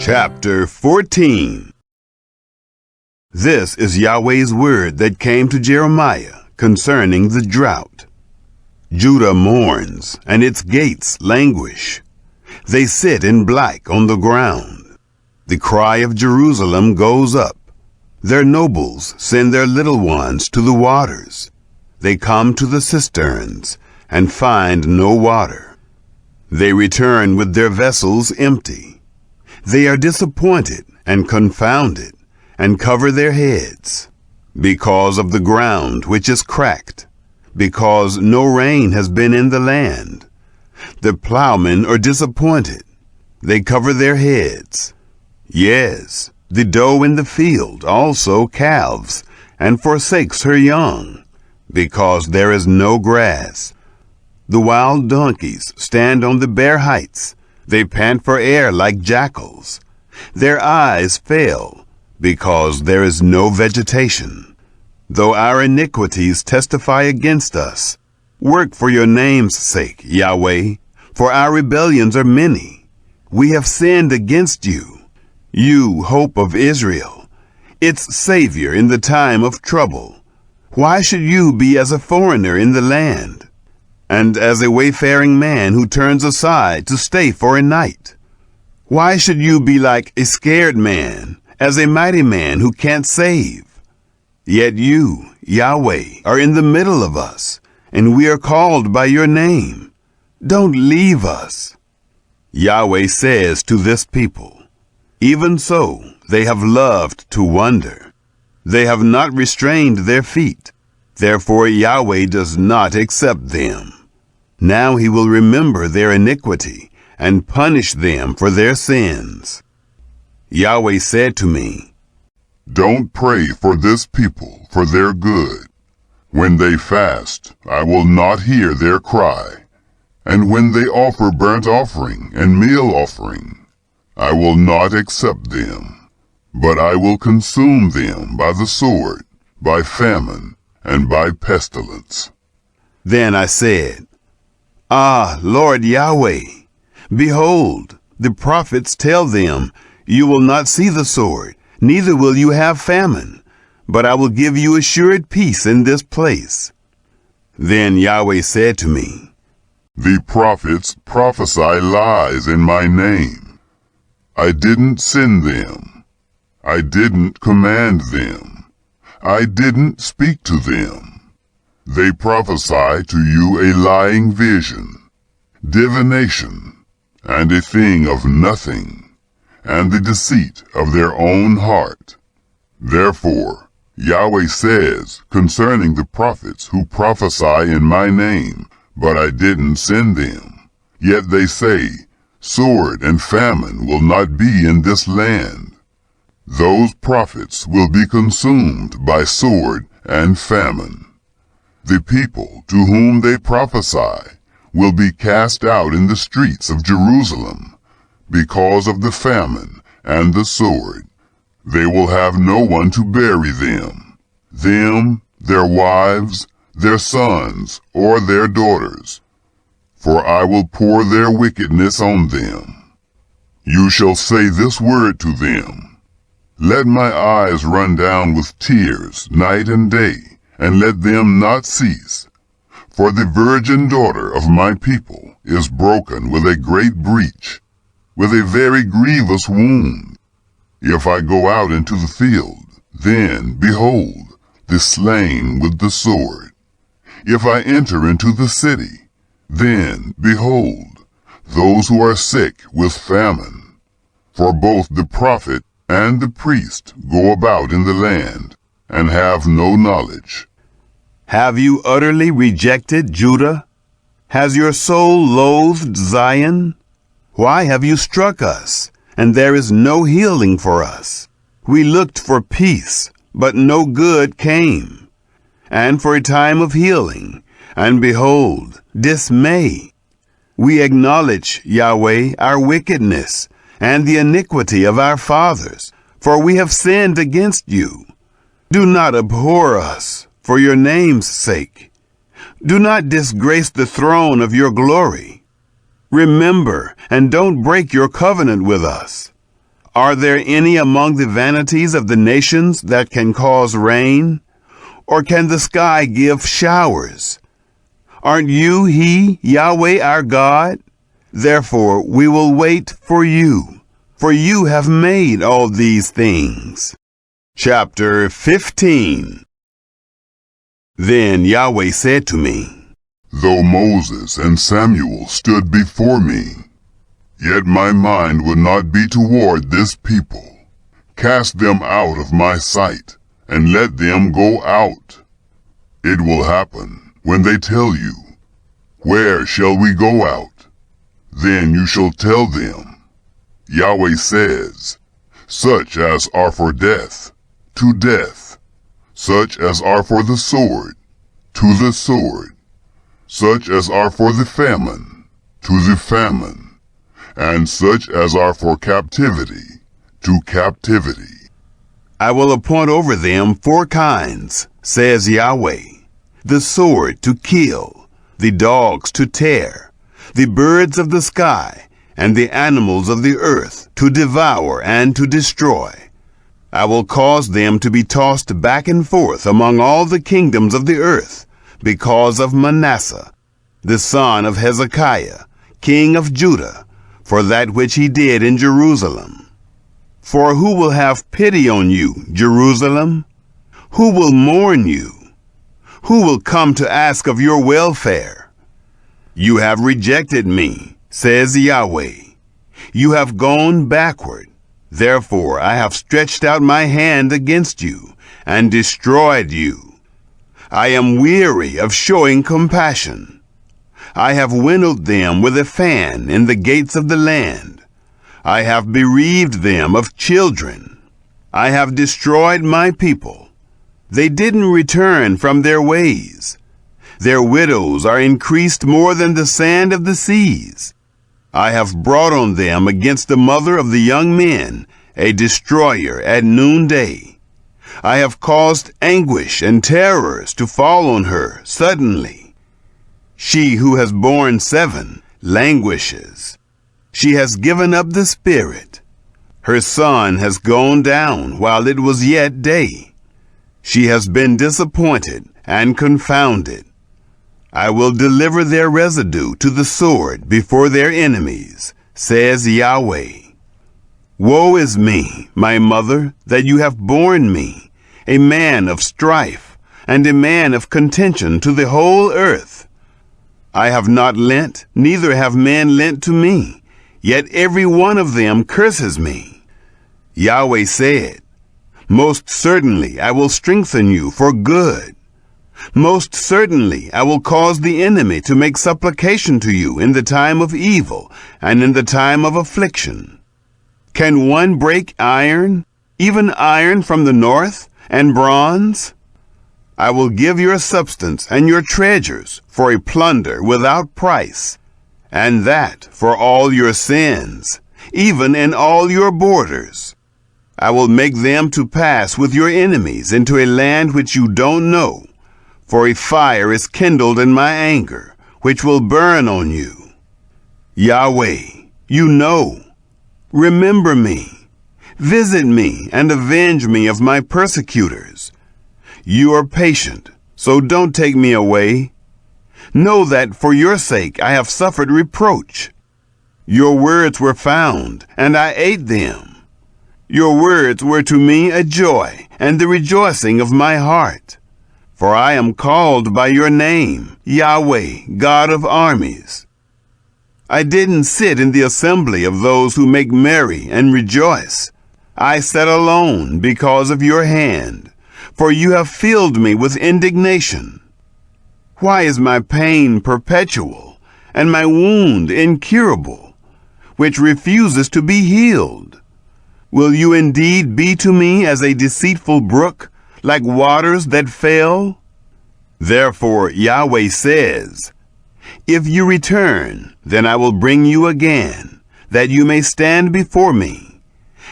Chapter 14. This is Yahweh's word that came to Jeremiah concerning the drought. Judah mourns, and its gates languish. They sit in black on the ground. The cry of Jerusalem goes up. Their nobles send their little ones to the waters. They come to the cisterns and find no water. They return with their vessels empty. They are disappointed and confounded, and cover their heads, because of the ground which is cracked, because no rain has been in the land. The plowmen are disappointed. They cover their heads. Yes, the doe in the field also calves, and forsakes her young, because there is no grass. The wild donkeys stand on the bare heights. They pant for air like jackals. Their eyes fail, because there is no vegetation. Though our iniquities testify against us, work for your name's sake, Yahweh, for our rebellions are many. We have sinned against you, you hope of Israel, its Savior in the time of trouble. Why should you be as a foreigner in the land, and as a wayfaring man who turns aside to stay for a night? Why should you be like a scared man, as a mighty man who can't save? Yet you, Yahweh, are in the middle of us, and we are called by your name. Don't leave us. Yahweh says to this people, even so they have loved to wander. They have not restrained their feet. Therefore Yahweh does not accept them. Now he will remember their iniquity and punish them for their sins. Yahweh said to me, don't pray for this people for their good. When they fast, I will not hear their cry. And when they offer burnt offering and meal offering, I will not accept them. But I will consume them by the sword, by famine, and by pestilence. Then I said, Ah, Lord Yahweh, behold, the prophets tell them, you will not see the sword, neither will you have famine, but I will give you assured peace in this place. Then Yahweh said to me, the prophets prophesy lies in my name. I didn't send them. I didn't command them. I didn't speak to them. They prophesy to you a lying vision, divination, and a thing of nothing, and the deceit of their own heart. Therefore, Yahweh says concerning the prophets who prophesy in my name, but I didn't send them, yet they say, sword and famine will not be in this land. Those prophets will be consumed by sword and famine. The people to whom they prophesy will be cast out in the streets of Jerusalem because of the famine and the sword. They will have no one to bury them, their wives, their sons, or their daughters, for I will pour their wickedness on them. You shall say this word to them, let my eyes run down with tears night and day, and let them not cease. For the virgin daughter of my people is broken with a great breach, with a very grievous wound. If I go out into the field, then, behold, the slain with the sword. If I enter into the city, then, behold, those who are sick with famine. For both the prophet and the priest go about in the land, and have no knowledge. Have you utterly rejected Judah? Has your soul loathed Zion? Why have you struck us, and there is no healing for us? We looked for peace, but no good came, and for a time of healing, and behold, dismay. We acknowledge, Yahweh, our wickedness, and the iniquity of our fathers, for we have sinned against you. Do not abhor us, for your name's sake. Do not disgrace the throne of your glory. Remember, and don't break your covenant with us. Are there any among the vanities of the nations that can cause rain? Or can the sky give showers? Aren't you He, Yahweh our God? Therefore we will wait for you have made all these things. Chapter 15. Then Yahweh said to me, Though Moses and Samuel stood before me, yet my mind would not be toward this people. Cast them out of my sight, and let them go out. It will happen when they tell you, Where shall we go out? Then you shall tell them, Yahweh says, Such as are for death, to death. Such as are for the sword, to the sword. Such as are for the famine, to the famine. And such as are for captivity, to captivity. I will appoint over them 4 kinds, says Yahweh, the sword to kill, the dogs to tear, the birds of the sky, and the animals of the earth to devour and to destroy. I will cause them to be tossed back and forth among all the kingdoms of the earth, because of Manasseh, the son of Hezekiah, king of Judah, for that which he did in Jerusalem. For who will have pity on you, Jerusalem? Who will mourn you? Who will come to ask of your welfare? You have rejected me, says Yahweh. You have gone backward. Therefore I have stretched out my hand against you and destroyed you. I am weary of showing compassion. I have winnowed them with a fan in the gates of the land. I have bereaved them of children. I have destroyed my people. They didn't return from their ways. Their widows are increased more than the sand of the seas. I have brought on them against the mother of the young men a destroyer at noonday. I have caused anguish and terrors to fall on her suddenly. She who has borne 7 languishes. She has given up the spirit. Her son has gone down while it was yet day. She has been disappointed and confounded. I will deliver their residue to the sword before their enemies, says Yahweh. Woe is me, my mother, that you have borne me, a man of strife, and a man of contention to the whole earth. I have not lent, neither have men lent to me, yet every one of them curses me. Yahweh said, Most certainly I will strengthen you for good. Most certainly I will cause the enemy to make supplication to you in the time of evil and in the time of affliction. Can one break iron, even iron from the north, and bronze? I will give your substance and your treasures for a plunder without price, and that for all your sins, even in all your borders. I will make them to pass with your enemies into a land which you don't know, for a fire is kindled in my anger, which will burn on you. Yahweh, you know. Remember me. Visit me and avenge me of my persecutors. You are patient, so don't take me away. Know that for your sake I have suffered reproach. Your words were found, and I ate them. Your words were to me a joy and the rejoicing of my heart. For I am called by your name, Yahweh, God of armies. I didn't sit in the assembly of those who make merry and rejoice. I sat alone because of your hand, for you have filled me with indignation. Why is my pain perpetual, and my wound incurable, which refuses to be healed? Will you indeed be to me as a deceitful brook, like waters that fail? Therefore Yahweh says, If you return, then I will bring you again, that you may stand before me.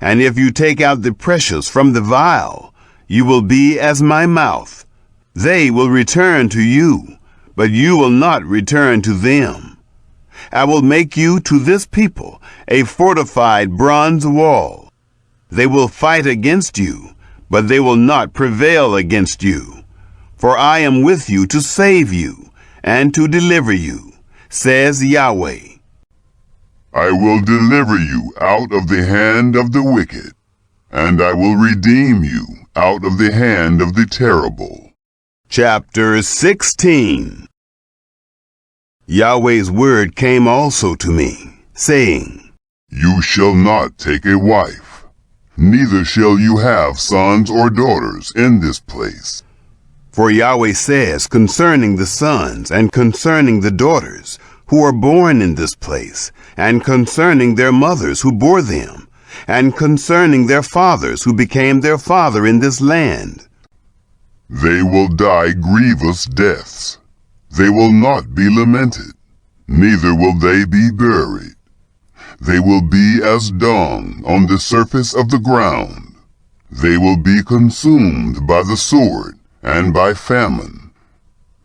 And if you take out the precious from the vial, you will be as my mouth. They will return to you, but you will not return to them. I will make you to this people a fortified bronze wall, They will fight against you, but they will not prevail against you. For I am with you to save you and to deliver you, says Yahweh. I will deliver you out of the hand of the wicked, and I will redeem you out of the hand of the terrible. Chapter 16. Yahweh's word came also to me, saying, You shall not take a wife, neither shall you have sons or daughters in this place. For Yahweh says concerning the sons and concerning the daughters who are born in this place, and concerning their mothers who bore them, and concerning their fathers who became their father in this land. They will die grievous deaths. They will not be lamented, neither will they be buried. They will be as dung on the surface of the ground. They will be consumed by the sword and by famine.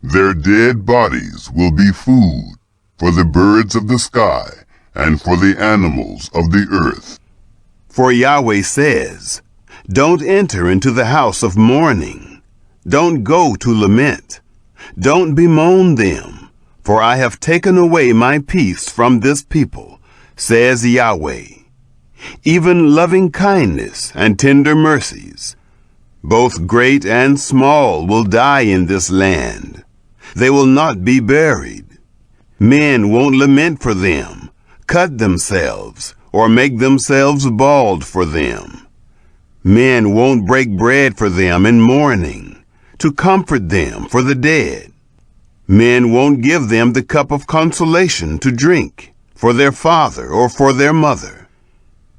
Their dead bodies will be food for the birds of the sky and for the animals of the earth. For Yahweh says, Don't enter into the house of mourning. Don't go to lament. Don't bemoan them, for I have taken away my peace from this people, says Yahweh. Even loving kindness and tender mercies, both great and small, will die in this land. They will not be buried. Men won't lament for them, cut themselves, or make themselves bald for them. Men won't break bread for them in mourning, to comfort them for the dead. Men won't give them the cup of consolation to drink for their father or for their mother.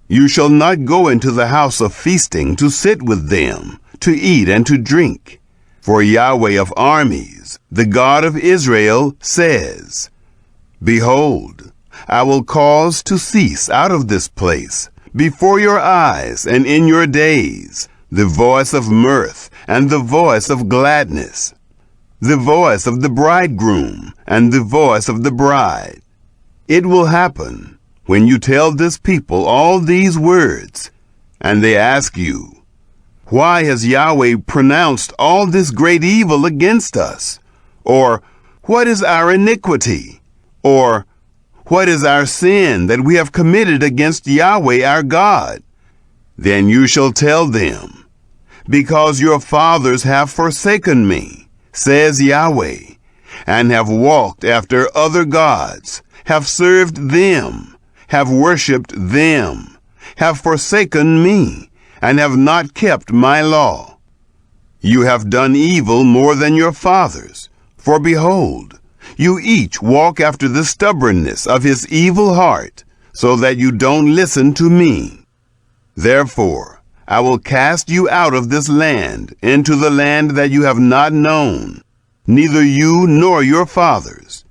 You shall not go into the house of feasting to sit with them, to eat and to drink. For Yahweh of armies, the God of Israel, says, Behold, I will cause to cease out of this place, before your eyes and in your days, the voice of mirth and the voice of gladness, the voice of the bridegroom and the voice of the bride. It will happen when you tell this people all these words, and they ask you, Why has Yahweh pronounced all this great evil against us? Or, What is our iniquity? Or, What is our sin that we have committed against Yahweh our God? Then you shall tell them, Because your fathers have forsaken me, says Yahweh, and have walked after other gods, have served them, have worshipped them, have forsaken me, and have not kept my law. You have done evil more than your fathers, for behold, you each walk after the stubbornness of his evil heart, so that you don't listen to me. Therefore, I will cast you out of this land into the land that you have not known, neither you nor your fathers.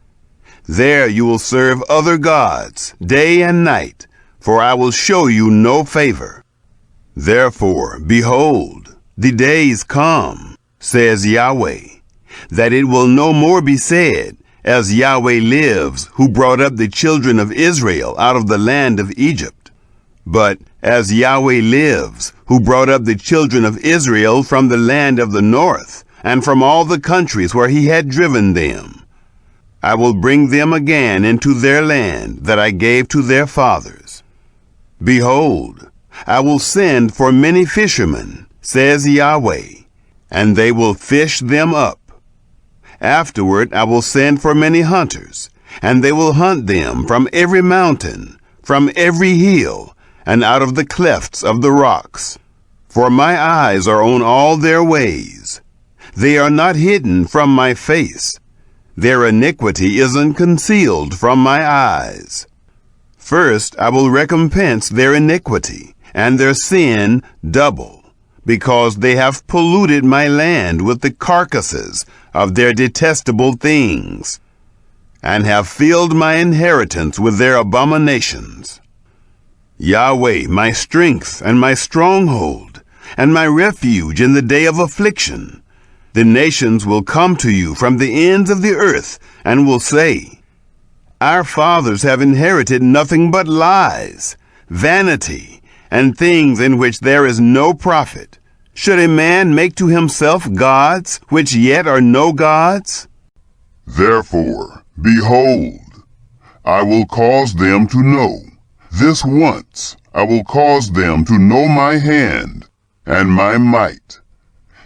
There you will serve other gods day and night, for I will show you no favor. Therefore, behold, the days come, says Yahweh, that it will no more be said, As Yahweh lives, who brought up the children of Israel out of the land of Egypt, but as Yahweh lives, who brought up the children of Israel from the land of the north, and from all the countries where he had driven them. I will bring them again into their land that I gave to their fathers. Behold, I will send for many fishermen, says Yahweh, and they will fish them up. Afterward I will send for many hunters, and they will hunt them from every mountain, from every hill, and out of the clefts of the rocks. For my eyes are on all their ways. They are not hidden from my face. Their iniquity isn't concealed from my eyes. First I will recompense their iniquity, and their sin double, because they have polluted my land with the carcasses of their detestable things, and have filled my inheritance with their abominations. Yahweh, my strength and my stronghold, and my refuge in the day of affliction, the nations will come to you from the ends of the earth, and will say, Our fathers have inherited nothing but lies, vanity, and things in which there is no profit. Should a man make to himself gods which yet are no gods? Therefore, behold, I will cause them to know. This once I will cause them to know my hand and my might.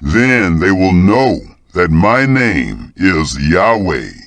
Then they will know that my name is Yahweh.